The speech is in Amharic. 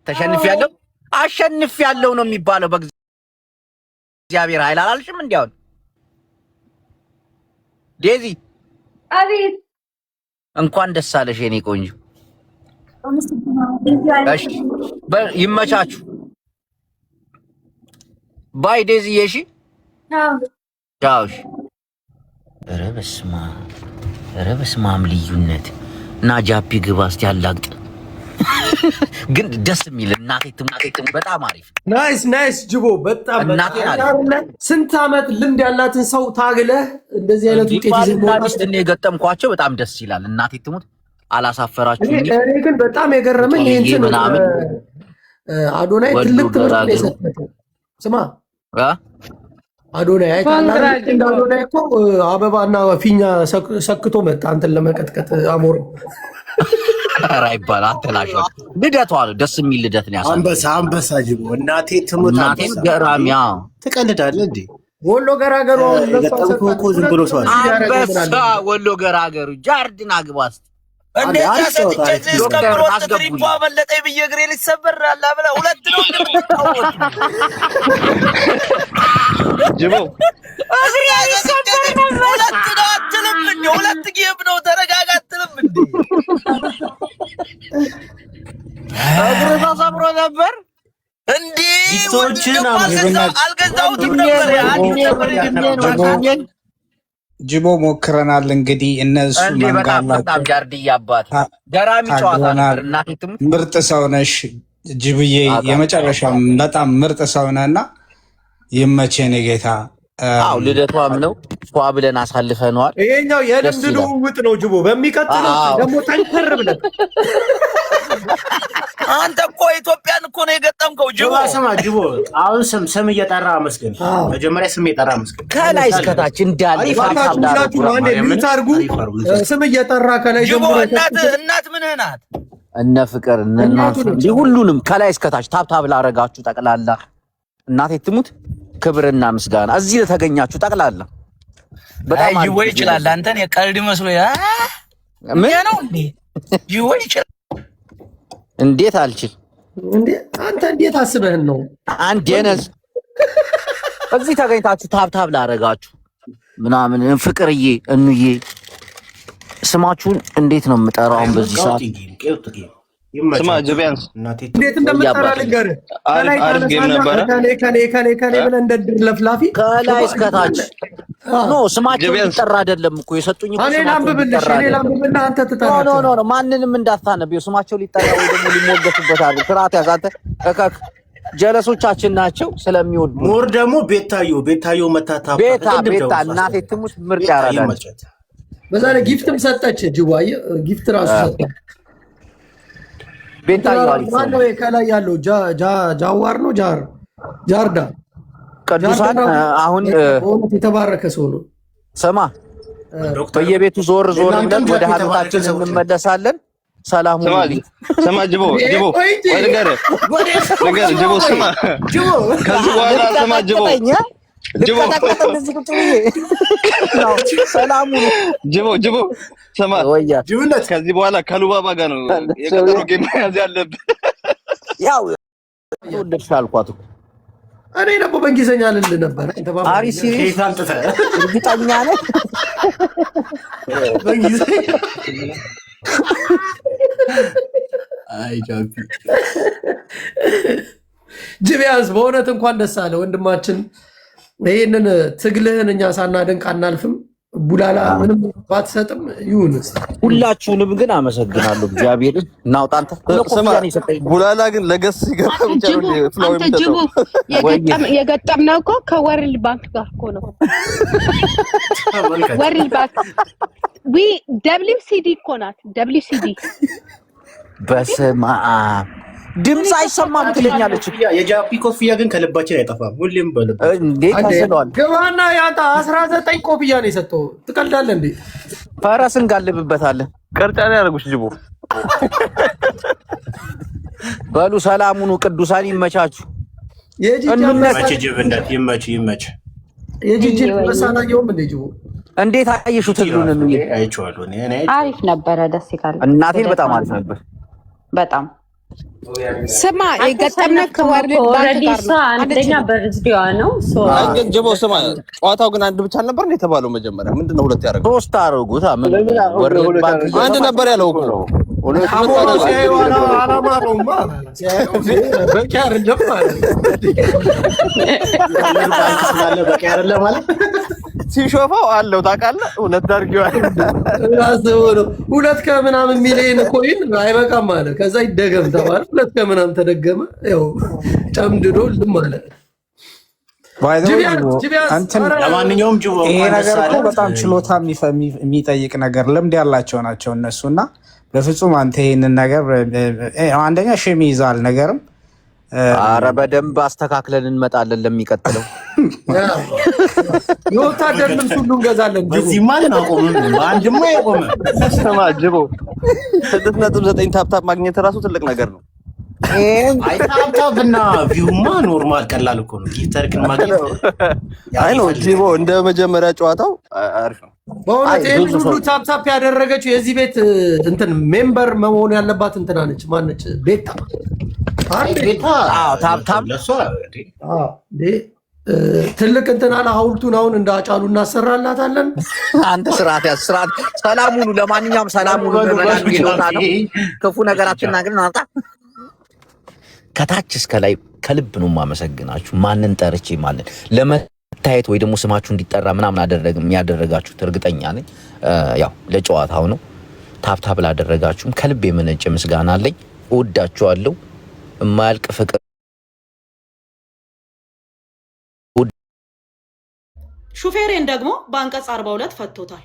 ተሸንፊያለሁ አሸንፊያለሁ ነው የሚባለው በእግዚአብሔር ኃይል አላልሽም? እንዲያው ዴዚ አቤት እንኳን ደስ አለሽ የኔ ቆንጆ። እሺ ይመቻችሁ። ባይ ዴዚ እሺ ቻው። ኧረ በስመ አብ ልዩነት እና ጃፒ ግባ እስቲ ያላግጥ ግን ደስ የሚል እናቴ በጣም አሪፍ ናይስ ጅቦ በጣም እናቴ ስንት ዓመት ልምድ ያላትን ሰው ታግለህ እንደዚህ አይነት ውጤት ይዘህ ነው የገጠምኳቸው። በጣም ደስ ይላል። እናቴ ትሙት አላሳፈራችሁኝ። እኔ ግን በጣም የገረመኝ ይሄን አዶናይ ትልቅ ትምህርት ነው የሰጠው። ስማ አዶናይ አዶናይ እኮ አበባና ፊኛ ሰክቶ መጣ አንተን ለመቀጥቀጥ አሞር ኧረ አይባል አተላሽ ልደቷ ነው። ደስ የሚል ልደት ነው ያሳለፈው። አንበሳ ጅቦ እናቴ ትሙት አንበሳ ገራሚያ ትቀልዳለህ እንዴ? ወሎ ገራገሩ ለተንኮኮ ዝም ብሎ ሰው አንበሳ ወሎ ገራገሩ ጃርድን አግባስ እንዴ ታሰጥቼ እስከብሮት ትሪፖ አበለጠኝ ብዬ እግሬ ሊሰበር አላ ብለ ሁለት ነው ጅቦ እግሬ ሊሰበር ሁለት ነው አትልም እንዴ? ሁለት ጌም ነው ተረጋጋ አትልም እንዴ? እግሬ ተሰብሮ ነበር እንዴ? ወንዶችን አልገዛሁትም ነበር ጅቦ ሞክረናል። እንግዲህ እነሱ በጣም ጃርድያ አባት ገራሚ ጨዋታ ነበር። እናቴ ምርጥ ሰው ነሽ ጅብዬ፣ የመጨረሻም በጣም ምርጥ ሰው ነህና ይመቼን ጌታ። አው ልደቷም ነው ፏ ብለን አሳልፈነዋል። ይሄኛው የልምድ ልውውጥ ነው ጅቦ። በሚቀጥለው ደግሞ ጠንከር ብለን አንተ እኮ ኢትዮጵያን እኮ ነው የገጠምከው ጅቦ። ስማ ጅቦ፣ አሁን ስም እየጠራ አመስገን። መጀመሪያ ስም እየጠራ አመስገን ከላይ እስከታች እንዳለ ስም እየጠራ ከላይ ጅቦ። እናት ምንህ ናት? እነ ፍቅር እነ እናት ሁሉንም ከላይ እስከታች ታብታብ ላረጋችሁ ጠቅላላ እናቴ ትሙት ክብርና ምስጋና እዚህ ለተገኛችሁ ጠቅላላ በጣም ጅቦ ይችላል። አንተን የቀልድ መስሎ ምን ነው እንዴ? ጅቦ ይችላል። እንዴት አልችል እንዴ? አንተ እንዴት አስበህን ነው? አንድ የነዝ እዚህ ተገኝታችሁ ታብታብ ላረጋችሁ ምናምን ፍቅርዬ እንዬ ስማችሁን እንዴት ነው የምጠራው? አሁን በዚህ ሰዓት ስማ ጅቢያንስ እንዴት እንደምጠራ ልንገርህ። ከላይ ብለህ እንደ ድር ለፍላፊ ከላይ እስከታች ኖ ስማቸው ሊጠራ አይደለም እኮ የሰጡኝ እኮ እኔ ላምብልህ አንተ ትጠራለህ። ኖ ማንንም እንዳታነብየው ስማቸው ሊጠራ ወይ ደግሞ ሊሞገቱበት አለ። ስርዓት ያዝ አንተ እከክ ጀለሶቻችን ናቸው ስለሚወዱ ሞር ደግሞ ቤታዮ መታታ ቤታ እናቴ ትሙት ምርጥ ያራዳል። በዛ ላይ ጊፍትም ሰጠች ጅዋዬ ጊፍት ራሱ ሰጠች። ቤታ ማነው ከላይ ያለው ጃዋር ነው ጃርዳ ቅዱሳን አሁን የተባረከ ሰው ነው። ስማ በየቤቱ ዞር ብለን ወደ ሀገራችን እንመለሳለን። ሰላም ሁሉ ስማ ጅቦ ነገር ጅቦ ስማ ከዚህ በኋላ ስማ ጅቦ ጅቦ ስማ ጅብነት ከዚህ በኋላ ከሉባባ ጋር ነው የቀጠሮ ጌም መያዝ ያለብህ። ያው ወደድሽ አልኳት እኮ እኔ ደግሞ በእንግሊዘኛ ልል ነበር። አሪሲ እርግጠኛ ነህ? በእንግሊዘኛ አይ ጃፒ ጅቢያንስ በእውነት እንኳን ደስ አለ ወንድማችን። ይሄንን ትግልህን እኛ ሳናደንቅ አናልፍም። ቡላላ ምንም ባትሰጥም ይሁን። ሁላችሁንም ግን አመሰግናለሁ። እግዚአብሔርን እናውጣ። አንተ ቡላላ ግን ለገስ ይገባ ብቻ ነው ፍላው የሚሰጠው። የገጠምነው እኮ ከወርልድ ባንክ ጋር እኮ ነው። ወርልድ ባንክ WCD እኮ ናት። WCD በስመ አብ ድምፅ አይሰማም ትለኛለች። የጃፒ ኮፍያ ግን ከልባችን አይጠፋም። ሁሌም በልብ እንዴት አስሏል። ግባና ያንተ 19 ኮፍያ ነው የሰጠው። ትቀልዳለህ እንዴ? ፈረስ እንጋልብበታለን። ቀርጫ ላይ ያደረጉሽ ጅቦ። በሉ ሰላሙኑ ቅዱሳን ይመቻችሁ። ይመች ጅብነት ይመች የጂጂን መሳናየውም እንደ ጅቦ እንዴት አየሽው? ትግሉን ነው አይቼዋለሁ። አሪፍ ነበረ። ደስ ይላል። እናቴን በጣም አሪፍ ነበር። በጣም ስማ የገጠምነው ከወርልድ ባንክ ጋር ነው። አንደኛ በርዝዲዋ ነው። ግን ጀቦ ስማ፣ ጨዋታው ግን አንድ ብቻ ነበር ነው የተባለው። መጀመሪያ ምንድነው ሁለት ያደረገው? ሶስት አደረጉት። ወርልድ ባንክ አንድ ነበር ያለው እኮ ሲሾፋው አለው ታውቃለህ። ሁለት አድርጌዋል። ሁለት ከምናምን ሚሊዮን ኮይን አይበቃም ማለት ከዛ ይደገም ተባለ። ሁለት ከምናምን ተደገመ። ያው ጨምድዶ ልም አለ። ለማንኛውም ይሄ ነገር እኮ በጣም ችሎታ የሚጠይቅ ነገር፣ ልምድ ያላቸው ናቸው እነሱና በፍጹም አንተ ይሄንን ነገር አንደኛ ሸሚ ይዛል ነገርም አረ በደንብ አስተካክለን እንመጣለን ለሚቀጥለው። የወታደር ልብስ ሁሉ እንገዛለን። በዚህ ማን አቆመ? በአንድማ ያቆመ ስማ ጅቦ 6.9 ታፕታፕ ማግኘት ራሱ ትልቅ ነገር ነው። አይ ታፕታፕና ቪውማ ኖርማል ቀላል እኮ ነው። ጊፍተርክን ማግኘት አይ ነው ጅቦ እንደ መጀመሪያ ጨዋታው አሪፍ ነው። በእውነት ይሄን ሁሉ ታፕታፕ ያደረገችው የዚህ ቤት እንትን ሜምበር መሆን ያለባት እንትና ነች። ማነች? ቤታ ታፕታፕ ለሷ ትልቅ እንትና ሐውልቱን አሁን እንደ አጫሉ እናሰራላታለን። አንተ ስርዓት ያዝ፣ ስርዓት ሰላም ሁኑ። ለማንኛውም ሰላም ሁኑ። ክፉ ነገራችንና ግን ናጣ ከታች እስከ ላይ ከልብ ነው የማመሰግናችሁ። ማንን ጠርቼ ማንን ለመታየት ወይ ደግሞ ስማችሁ እንዲጠራ ምናምን ያደረጋችሁት እርግጠኛ ነኝ። ያው ለጨዋታው ነው። ታፕታፕ ላደረጋችሁም ከልብ የመነጨ ምስጋና አለኝ። እወዳችኋለሁ። የማያልቅ ፍቅር ሹፌሬን ደግሞ በአንቀጽ 42 ፈቶታል።